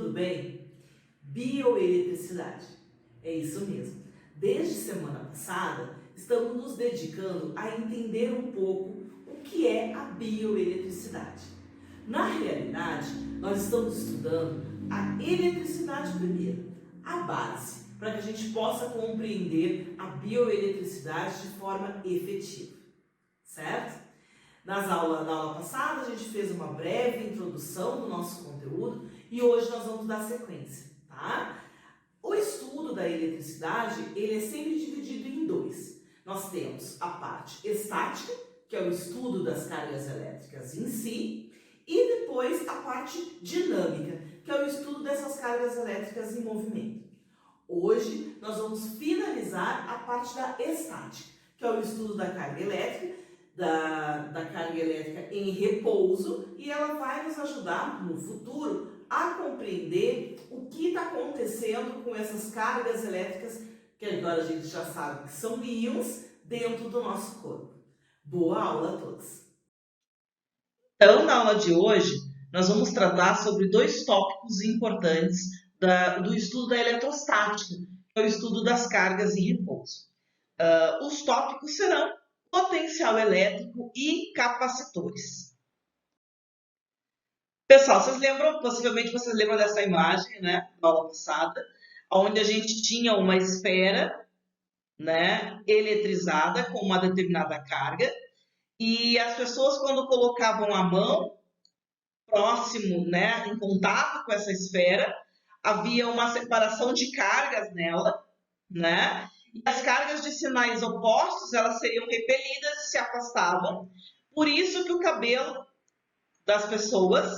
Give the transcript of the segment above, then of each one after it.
tudo bem? Bioeletricidade, é isso mesmo. Desde semana passada, estamos nos dedicando a entender um pouco o que é a bioeletricidade. Na realidade, nós estamos estudando a eletricidade primeiro, a base, para que a gente possa compreender a bioeletricidade de forma efetiva, certo? Na aula passada, a gente fez uma breve introdução do nosso conteúdo e hoje nós vamos dar sequência, tá? O estudo da eletricidade, ele é sempre dividido em dois. Nós temos a parte estática, que é o estudo das cargas elétricas em si, e depois a parte dinâmica, que é o estudo dessas cargas elétricas em movimento. Hoje nós vamos finalizar a parte da estática, que é o estudo da carga elétrica, da carga elétrica em repouso, e ela vai nos ajudar no futuro a compreender o que está acontecendo com essas cargas elétricas, que agora a gente já sabe que são íons, dentro do nosso corpo. Boa aula a todos! Então, na aula de hoje, nós vamos tratar sobre dois tópicos importantes do estudo da eletrostática, que é o estudo das cargas em repouso. Os tópicos serão potencial elétrico e capacitores. Pessoal, vocês lembram, possivelmente vocês lembram dessa imagem, né, da aula passada, onde a gente tinha uma esfera, né, eletrizada com uma determinada carga, e as pessoas, quando colocavam a mão próximo, né, em contato com essa esfera, havia uma separação de cargas nela, né? E as cargas de sinais opostos, elas seriam repelidas e se afastavam. Por isso que o cabelo das pessoas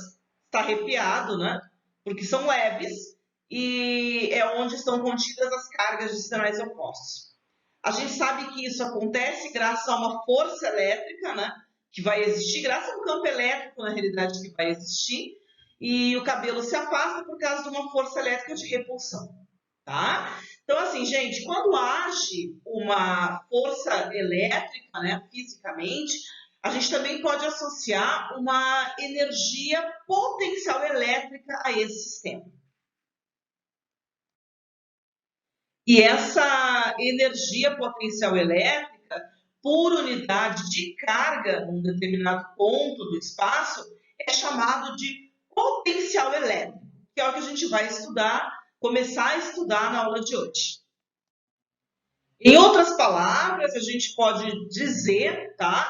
está arrepiado, né? Porque são leves e é onde estão contidas as cargas de sinais opostos. A gente sabe que isso acontece graças a uma força elétrica, né? Que vai existir, graças a um campo elétrico, na realidade, que vai existir. E o cabelo se afasta por causa de uma força elétrica de repulsão, tá? Então, assim, gente, quando age uma força elétrica, né, fisicamente, a gente também pode associar uma energia potencial elétrica a esse sistema. E essa energia potencial elétrica, por unidade de carga num determinado ponto do espaço, é chamado de potencial elétrico, que é o que a gente vai estudar, começar a estudar na aula de hoje. Em outras palavras, a gente pode dizer, tá,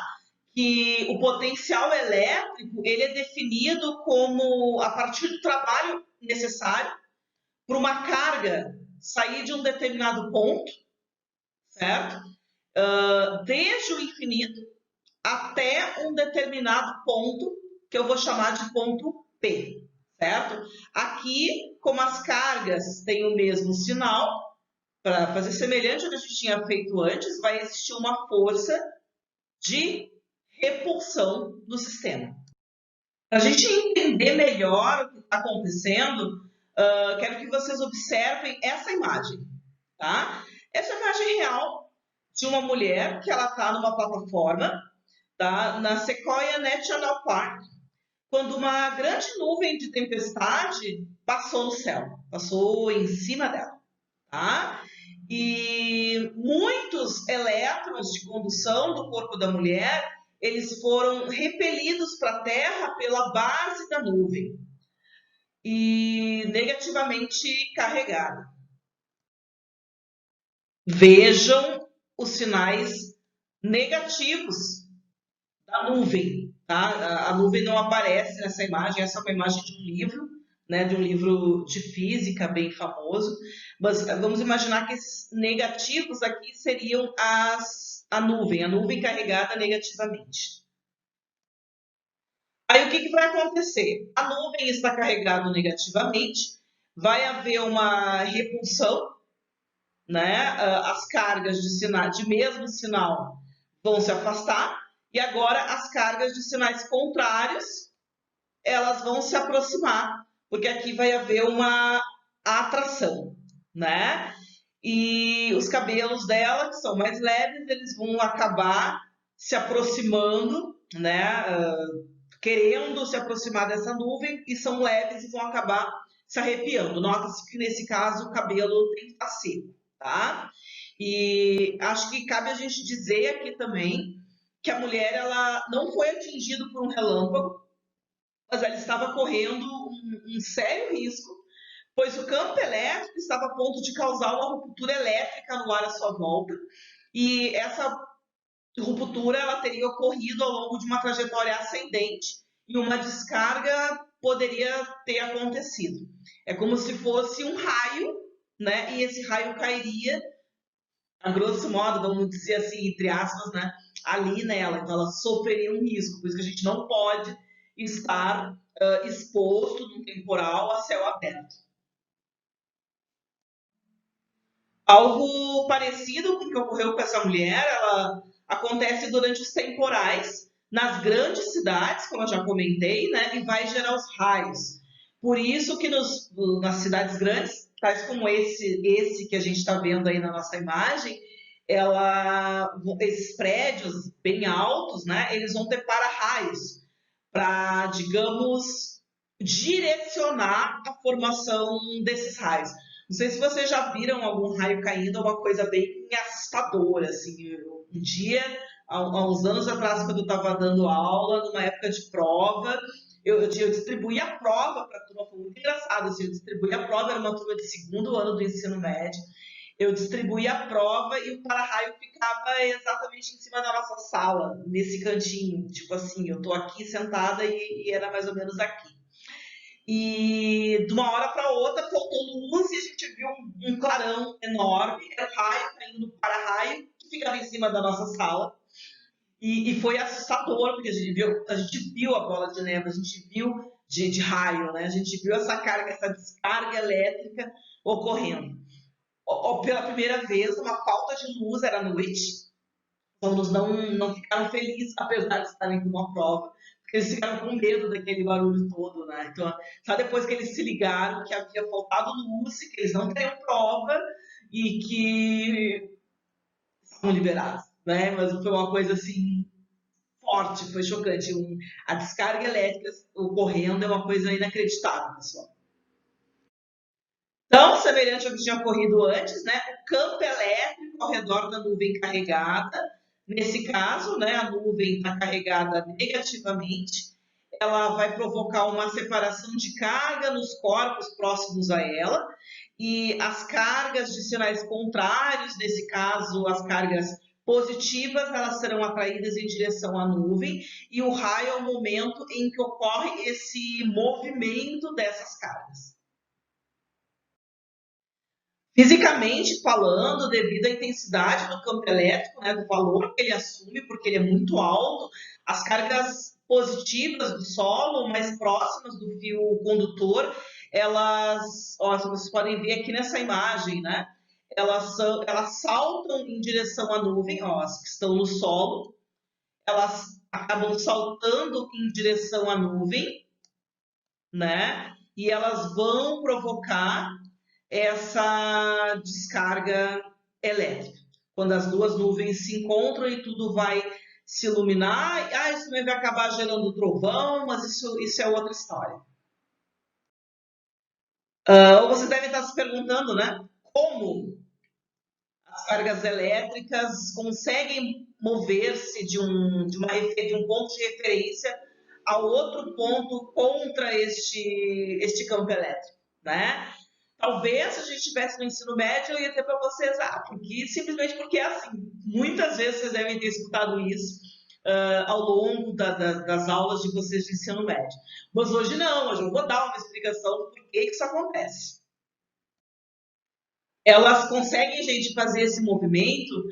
que o potencial elétrico ele é definido como a partir do trabalho necessário para uma carga sair de um determinado ponto, certo? Desde o infinito até um determinado ponto, que eu vou chamar de ponto P, certo? Aqui, como as cargas têm o mesmo sinal, para fazer semelhante ao que a gente tinha feito antes, vai existir uma força de repulsão do sistema. Para a gente entender melhor o que está acontecendo, quero que vocês observem essa imagem, tá? Essa é a imagem real de uma mulher que ela está numa plataforma, tá? Na Sequoia National Park, quando uma grande nuvem de tempestade passou no céu, passou em cima dela, tá? E muitos elétrons de condução do corpo da mulher, eles foram repelidos para a Terra pela base da nuvem e negativamente carregados. Vejam os sinais negativos da nuvem, tá? A nuvem não aparece nessa imagem, essa é uma imagem de um livro, né, de um livro de física bem famoso, mas vamos imaginar que esses negativos aqui seriam a nuvem carregada negativamente. Aí o que vai acontecer? A nuvem está carregada negativamente, vai haver uma repulsão, né? As cargas de mesmo sinal vão se afastar, e agora as cargas de sinais contrários, elas vão se aproximar, porque aqui vai haver uma atração, né? E os cabelos dela, que são mais leves, eles vão acabar se aproximando, né? Querendo se aproximar dessa nuvem, e são leves e vão acabar se arrepiando. Nota-se que nesse caso o cabelo tem que estar seco, tá? E acho que cabe a gente dizer aqui também que a mulher ela não foi atingida por um relâmpago, mas ela estava correndo um sério risco, pois o campo elétrico estava a ponto de causar uma ruptura elétrica no ar à sua volta, e essa ruptura ela teria ocorrido ao longo de uma trajetória ascendente e uma descarga poderia ter acontecido. É como se fosse um raio, né? E esse raio cairia, a grosso modo, vamos dizer assim, entre aspas, né? Ali nela. Então ela sofreria um risco, por isso que a gente não pode estar exposto num temporal a céu aberto. Algo parecido com o que ocorreu com essa mulher, ela acontece durante os temporais nas grandes cidades, como eu já comentei, né, e vai gerar os raios. Por isso que nas cidades grandes, tais como esse que a gente está vendo aí na nossa imagem, esses prédios bem altos, né, eles vão ter para-raios para, digamos, direcionar a formação desses raios. Não sei se vocês já viram algum raio caindo, é uma coisa bem assustadora, assim. Um dia, há uns anos atrás, quando eu estava dando aula, numa época de prova, eu distribuí a prova para a turma, foi muito engraçado, assim, eu distribuí a prova, era uma turma de segundo ano do ensino médio, eu distribuí a prova e o para-raio ficava exatamente em cima da nossa sala, nesse cantinho, tipo assim, eu tô aqui sentada e era mais ou menos aqui. E de uma hora para outra faltou luz e a gente viu um clarão enorme, era o raio caindo no para-raio que ficava em cima da nossa sala. E foi assustador, porque a gente viu a bola de neve, a gente viu de raio, né? A gente viu essa carga, essa descarga elétrica ocorrendo. Pela primeira vez, uma falta de luz, era noite, os alunos não ficaram felizes, apesar de estarem com uma prova, porque eles ficaram com medo daquele barulho todo, né? Então, só depois que eles se ligaram que havia faltado luz, que eles não teriam prova e que estavam liberados, né? Mas foi uma coisa assim forte, foi chocante. A descarga elétrica ocorrendo é uma coisa inacreditável, pessoal. Então, semelhante ao que tinha ocorrido antes, né? O campo elétrico ao redor da nuvem carregada, nesse caso, né, a nuvem está carregada negativamente, ela vai provocar uma separação de carga nos corpos próximos a ela, e as cargas de sinais contrários, nesse caso, as cargas positivas, elas serão atraídas em direção à nuvem, e o raio é o momento em que ocorre esse movimento dessas cargas. Fisicamente falando, devido à intensidade do campo elétrico, né, do valor que ele assume, porque ele é muito alto, as cargas positivas do solo, mais próximas do fio condutor, elas, ó, vocês podem ver aqui nessa imagem, né, elas saltam em direção à nuvem, ó, as que estão no solo, elas acabam saltando em direção à nuvem, né, e elas vão provocar essa descarga elétrica. Quando as duas nuvens se encontram e tudo vai se iluminar, isso também vai acabar gerando trovão, mas isso é outra história. Ou você deve estar se perguntando, né? Como as cargas elétricas conseguem mover-se de um ponto de referência a outro ponto contra este campo elétrico, né? Talvez se a gente estivesse no ensino médio, eu ia dizer para vocês, simplesmente porque é assim. Muitas vezes vocês devem ter escutado isso ao longo das aulas de vocês de ensino médio. Mas hoje não, hoje eu vou dar uma explicação do porquê que isso acontece. Elas conseguem, gente, fazer esse movimento,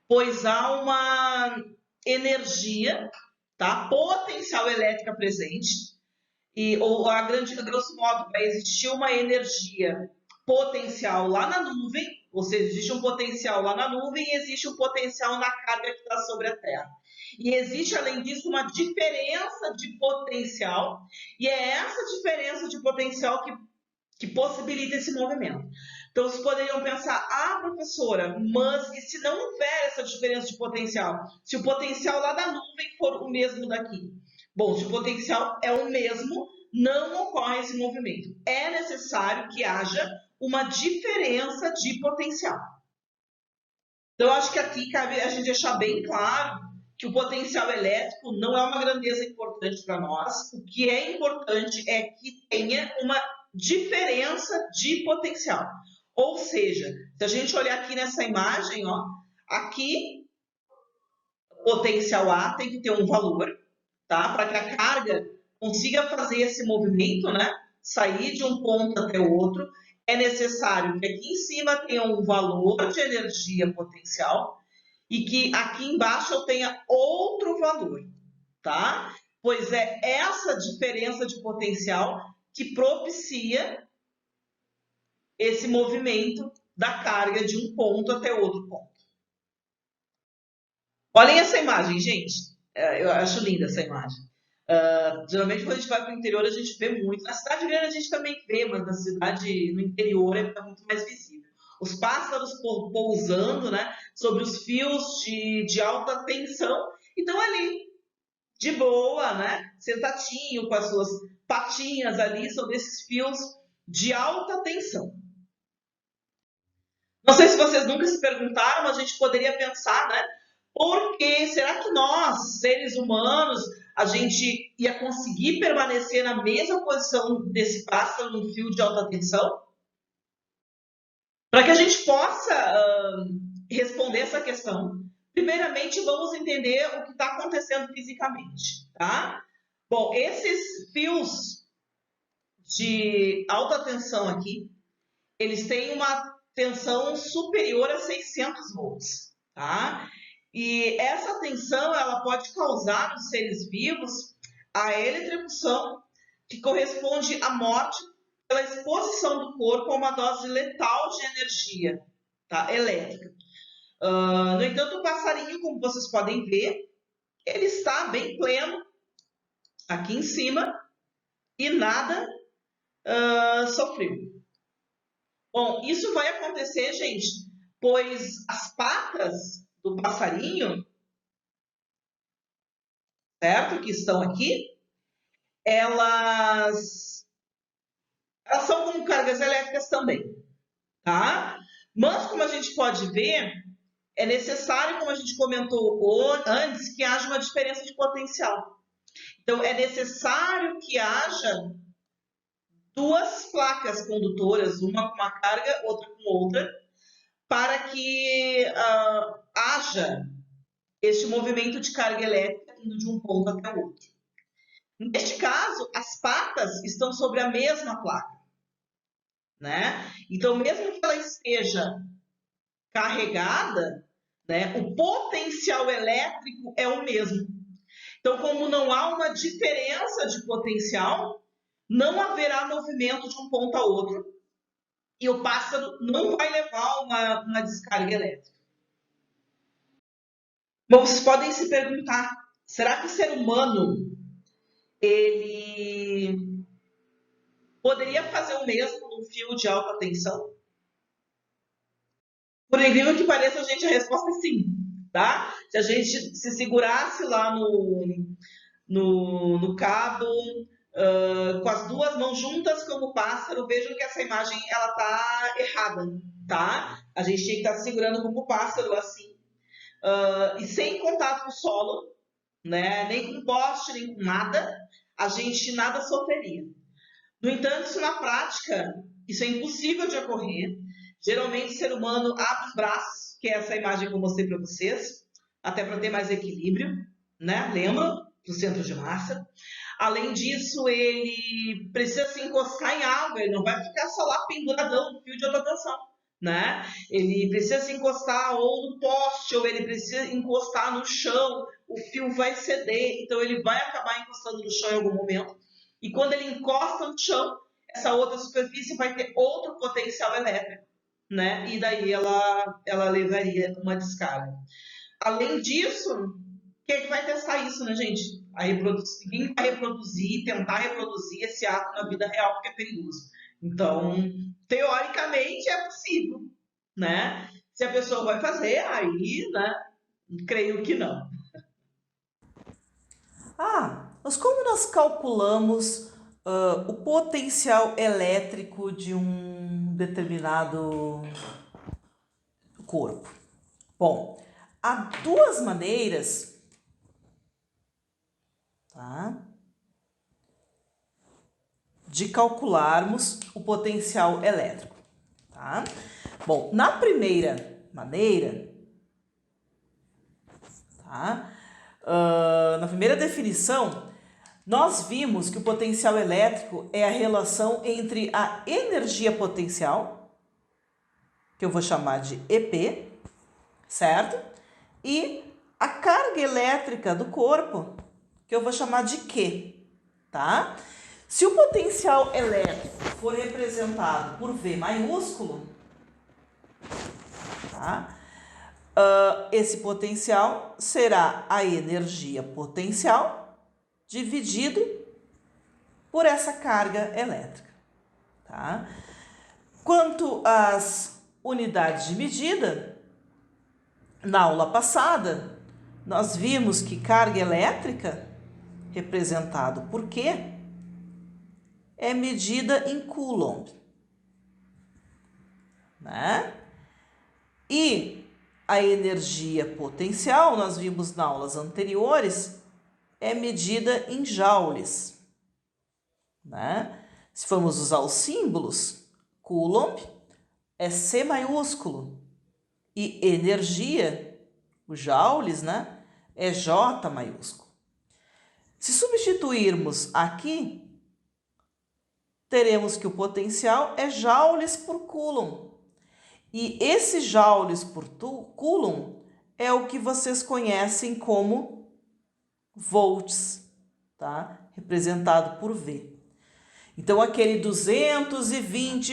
pois há uma energia, tá? Potencial elétrica presente, ou a grosso modo, vai existir uma energia potencial lá na nuvem, ou seja, existe um potencial lá na nuvem e existe um potencial na carga que está sobre a Terra. E existe, além disso, uma diferença de potencial, e é essa diferença de potencial que possibilita esse movimento. Então, vocês poderiam pensar, professora, mas e se não houver essa diferença de potencial? Se o potencial lá da nuvem for o mesmo daqui? Bom, se o potencial é o mesmo, não ocorre esse movimento. É necessário que haja uma diferença de potencial. Então, eu acho que aqui cabe a gente deixar bem claro que o potencial elétrico não é uma grandeza importante para nós. O que é importante é que tenha uma diferença de potencial. Ou seja, se a gente olhar aqui nessa imagem, ó, aqui, potencial A tem que ter um valor, tá? Para que a carga consiga fazer esse movimento, né? Sair de um ponto até o outro, é necessário que aqui em cima tenha um valor de energia potencial e que aqui embaixo eu tenha outro valor, tá? Pois é essa diferença de potencial que propicia esse movimento da carga de um ponto até outro ponto. Olhem essa imagem, gente. Eu acho linda essa imagem. Geralmente, quando a gente vai para o interior, a gente vê muito. Na cidade grande, a gente também vê, mas na cidade, no interior, é muito mais visível. Os pássaros pousando, né, sobre os fios de alta tensão e estão ali, de boa, né, sentadinho, com as suas patinhas ali sobre esses fios de alta tensão. Não sei se vocês nunca se perguntaram, mas a gente poderia pensar, né? Porque será que nós, seres humanos, a gente ia conseguir permanecer na mesma posição desse pássaro no fio de alta tensão? Para que a gente possa responder essa questão, primeiramente vamos entender o que está acontecendo fisicamente, tá? Bom, esses fios de alta tensão aqui, eles têm uma tensão superior a 600 volts, tá? E essa tensão, ela pode causar nos seres vivos a eletrocução, que corresponde à morte pela exposição do corpo a uma dose letal de energia, tá? Elétrica. No entanto, o passarinho, como vocês podem ver, ele está bem pleno aqui em cima e nada sofreu. Bom, isso vai acontecer, gente, pois as patas do passarinho, certo? Que estão aqui, elas são como cargas elétricas também, tá? Mas, como a gente pode ver, é necessário, como a gente comentou antes, que haja uma diferença de potencial. Então, é necessário que haja duas placas condutoras, uma com uma carga, outra com outra, para que haja este movimento de carga elétrica indo de um ponto até o outro. Neste caso, as patas estão sobre a mesma placa, né? Então, mesmo que ela esteja carregada, né, o potencial elétrico é o mesmo. Então, como não há uma diferença de potencial, não haverá movimento de um ponto a outro e o pássaro não vai levar uma descarga elétrica. Bom, vocês podem se perguntar, será que o ser humano ele poderia fazer o mesmo num fio de alta tensão? Por incrível que pareça, a resposta é sim, tá? Se a gente se segurasse lá no cabo, com as duas mãos juntas como pássaro, vejam que essa imagem ela tá errada, tá? A gente tinha que estar segurando como pássaro assim, e sem contato com o solo, né? Nem com poste, nem com nada, a gente nada sofreria. No entanto, isso na prática, isso é impossível de ocorrer. Geralmente, o ser humano abre os braços, que é essa imagem que eu mostrei para vocês, até para ter mais equilíbrio, né? Lembra? Do centro de massa. Além disso, ele precisa se encostar em algo, ele não vai ficar só lá penduradão no fio de alta tensão, né? Ele precisa se encostar ou no poste, ou ele precisa encostar no chão, o fio vai ceder, então ele vai acabar encostando no chão em algum momento. E quando ele encosta no chão, essa outra superfície vai ter outro potencial elétrico, né? E daí ela levaria uma descarga. Além disso, quem é que vai testar isso, né, gente? Ninguém vai tentar reproduzir esse ato na vida real, porque é perigoso. Então, teoricamente, é possível, né? Se a pessoa vai fazer, aí, né? Creio que não. Mas como nós calculamos o potencial elétrico de um determinado corpo? Bom, há duas maneiras, tá, de calcularmos o potencial elétrico, tá? Bom, na primeira maneira, tá, na primeira definição, nós vimos que o potencial elétrico é a relação entre a energia potencial, que eu vou chamar de EP, certo? E a carga elétrica do corpo, que eu vou chamar de Q, tá? Se o potencial elétrico for representado por V maiúsculo, tá? Esse potencial será a energia potencial dividido por essa carga elétrica, tá? Quanto às unidades de medida, na aula passada, nós vimos que carga elétrica, representado por Q, é medida em Coulomb, né? E a energia potencial, nós vimos nas aulas anteriores, é medida em joules, né? Se formos usar os símbolos, Coulomb é C maiúsculo e energia, o joules, né, é J maiúsculo. Se substituirmos aqui, teremos que o potencial é joules por Coulomb. E esse joules por Coulomb é o que vocês conhecem como volts, tá? Representado por V. Então, aquele 220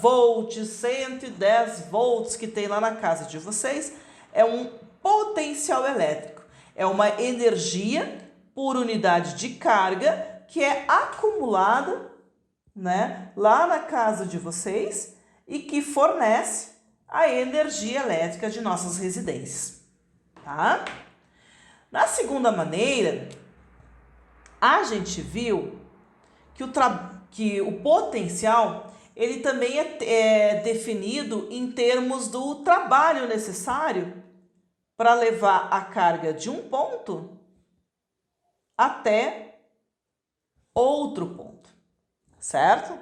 volts, 110 volts que tem lá na casa de vocês é um potencial elétrico. É uma energia por unidade de carga que é acumulada, né, lá na casa de vocês e que fornece a energia elétrica de nossas residências, tá? Na segunda maneira, a gente viu que o potencial ele também é definido em termos do trabalho necessário para levar a carga de um ponto até outro ponto, certo?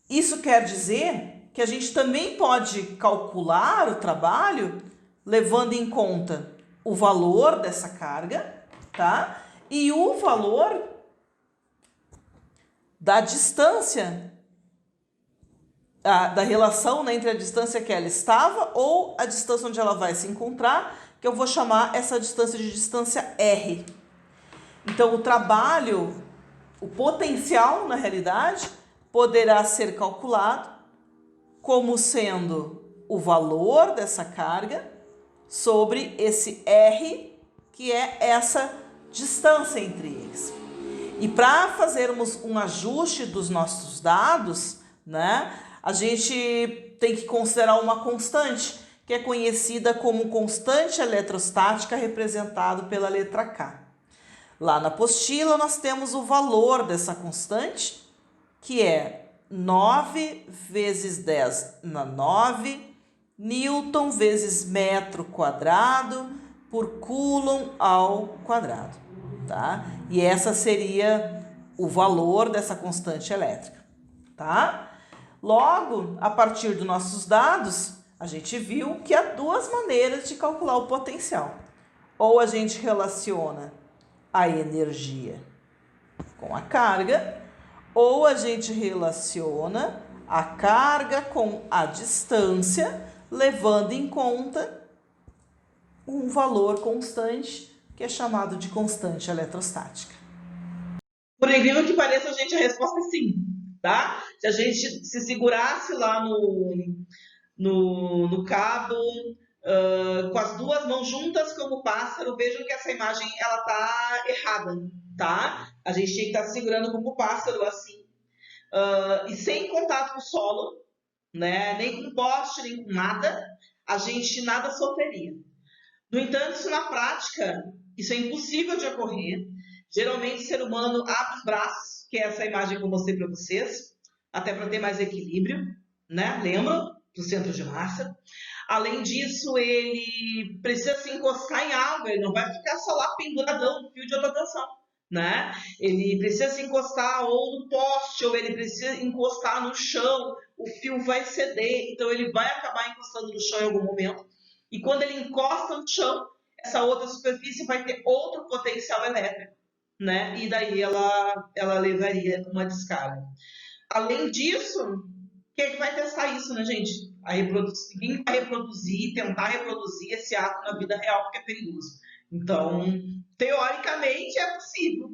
Isso quer dizer que a gente também pode calcular o trabalho levando em conta o valor dessa carga, tá? E o valor da distância, da relação, né, entre a distância que ela estava ou a distância onde ela vai se encontrar, que eu vou chamar essa distância de distância R. Então, o trabalho, o potencial, na realidade, poderá ser calculado como sendo o valor dessa carga sobre esse R, que é essa distância entre eles. E para fazermos um ajuste dos nossos dados, né, a gente tem que considerar uma constante, que é conhecida como constante eletrostática, representado pela letra K. Lá na apostila nós temos o valor dessa constante, que é 9 vezes 10 na 9, Newton vezes metro quadrado por Coulomb ao quadrado, tá? E essa seria o valor dessa constante elétrica, tá? Logo, a partir dos nossos dados, a gente viu que há duas maneiras de calcular o potencial. Ou a gente relaciona a energia com a carga, ou a gente relaciona a carga com a distância, levando em conta um valor constante, que é chamado de constante eletrostática. Por incrível que pareça, a resposta é sim, tá? Se a gente se segurasse lá no cabo, com as duas mãos juntas como pássaro, vejam que essa imagem ela tá errada, tá? A gente tinha que estar segurando como pássaro assim, e sem contato com o solo, né? Nem com poste, nem com nada, a gente nada sofreria. No entanto, isso na prática, isso é impossível de ocorrer. Geralmente o ser humano abre os braços, que é essa imagem que eu mostrei para vocês, até para ter mais equilíbrio, né? Lembram do centro de massa? Além disso, ele precisa se encostar em algo, ele não vai ficar só lá penduradão no fio de alta tensão, né? Ele precisa se encostar ou no poste, ou ele precisa encostar no chão, o fio vai ceder, então ele vai acabar encostando no chão em algum momento. E quando ele encosta no chão, essa outra superfície vai ter outro potencial elétrico, né? E daí ela levaria uma descarga. Além disso, quem é que vai testar isso, né, gente? Ninguém vai tentar reproduzir esse ato na vida real, porque é perigoso. Então, teoricamente, é possível,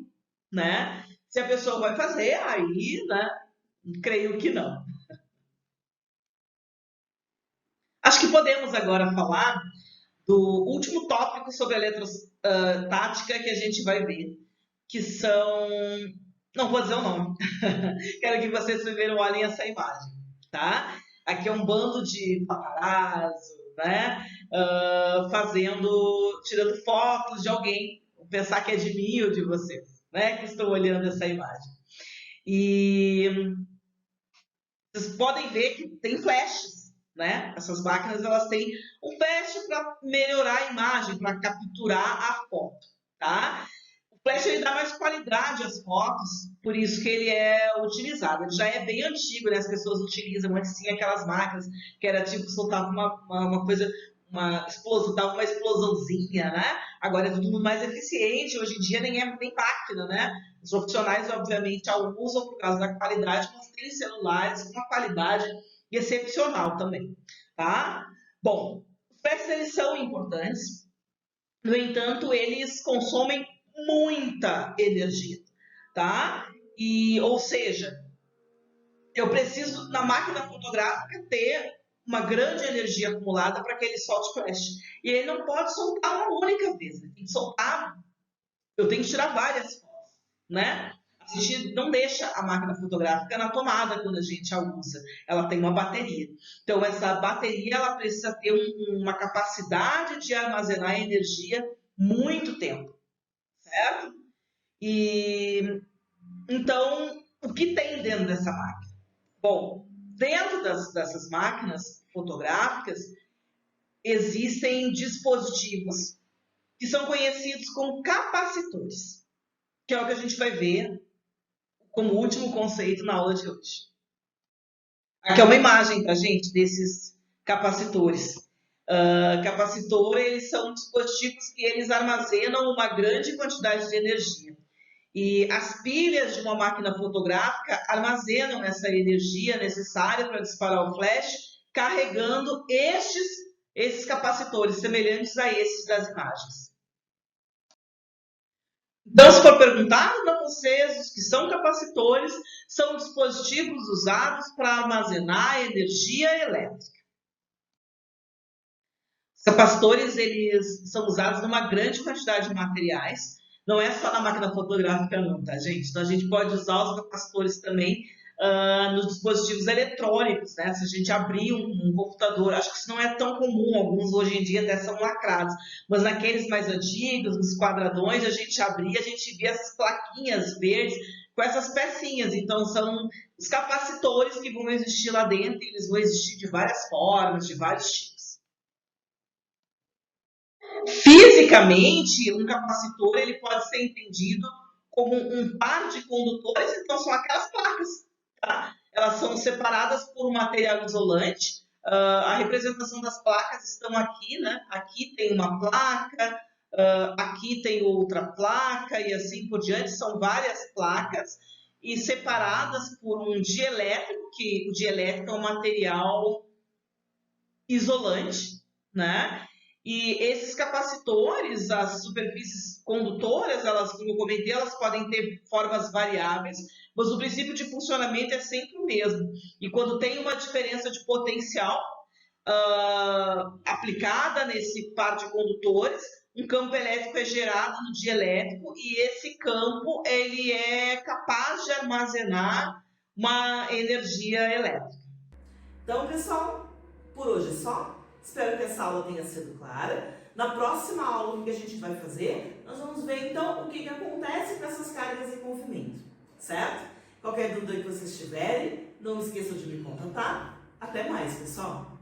né? Se a pessoa vai fazer, aí, né, creio que não. Acho que podemos agora falar do último tópico sobre a eletrostática que a gente vai ver, que são... Não vou dizer o nome. Quero que vocês primeiro olhem essa imagem, tá? Aqui é um bando de paparazzo, né? Tirando fotos de alguém. Vou pensar que é de mim ou de vocês, né? Que estou olhando essa imagem. E vocês podem ver que tem flashes, né? Essas máquinas, elas têm um flash para melhorar a imagem, para capturar a foto, tá? O flash ele dá mais qualidade às fotos, por isso que ele é utilizado. Ele já é bem antigo, né? As pessoas utilizam, antes tinha aquelas máquinas que era tipo, soltava uma coisa, uma explosão, dava uma explosãozinha, né? Agora é tudo mais eficiente, hoje em dia nem máquina, né? Os profissionais, obviamente, a usam por causa da qualidade, mas tem celulares com uma qualidade excepcional também, tá? Bom, os flashes eles são importantes, no entanto, eles consomem muita energia, tá? Ou seja, eu preciso, na máquina fotográfica, ter uma grande energia acumulada para que ele solte flash. E ele não pode soltar uma única vez, ele tem que soltar, eu tenho que tirar várias fotos, né? A gente não deixa a máquina fotográfica na tomada quando a gente a usa, ela tem uma bateria. Então, essa bateria ela precisa ter uma capacidade de armazenar energia muito tempo, certo? E então, o que tem dentro dessa máquina? Bom, dentro dessas máquinas fotográficas existem dispositivos que são conhecidos como capacitores, que é o que a gente vai ver como último conceito na aula de hoje. Aqui é uma imagem, tá, gente, desses capacitores. Capacitor, eles são dispositivos que eles armazenam uma grande quantidade de energia. E as pilhas de uma máquina fotográfica armazenam essa energia necessária para disparar o flash, carregando esses capacitores, semelhantes a esses das imagens. Então, se for perguntado para vocês, os que são capacitores são dispositivos usados para armazenar energia elétrica. Os capacitores eles são usados numa grande quantidade de materiais, não é só na máquina fotográfica não, tá, gente? Então, a gente pode usar os capacitores também nos dispositivos eletrônicos, né? Se a gente abrir um computador, acho que isso não é tão comum, alguns hoje em dia até são lacrados, mas naqueles mais antigos, nos quadradões, a gente abria, a gente via essas plaquinhas verdes com essas pecinhas, então são os capacitores que vão existir lá dentro, e eles vão existir de várias formas, de vários tipos. Fisicamente, um capacitor ele pode ser entendido como um par de condutores, então são aquelas placas, tá? Elas são separadas por um material isolante. A representação das placas estão aqui, né? Aqui tem uma placa, aqui tem outra placa e assim por diante. São várias placas e separadas por um dielétrico, que o dielétrico é um material isolante, né? E esses capacitores, as superfícies condutoras, elas, como eu comentei, elas podem ter formas variáveis, mas o princípio de funcionamento é sempre o mesmo. E quando tem uma diferença de potencial aplicada nesse par de condutores, um campo elétrico é gerado no dielétrico e esse campo ele é capaz de armazenar uma energia elétrica. Então, pessoal, por hoje é só. Espero que essa aula tenha sido clara. Na próxima aula, o que a gente vai fazer? Nós vamos ver, então, o que acontece com essas cargas em movimento, certo? Qualquer dúvida que vocês tiverem, não esqueçam de me contatar. Até mais, pessoal!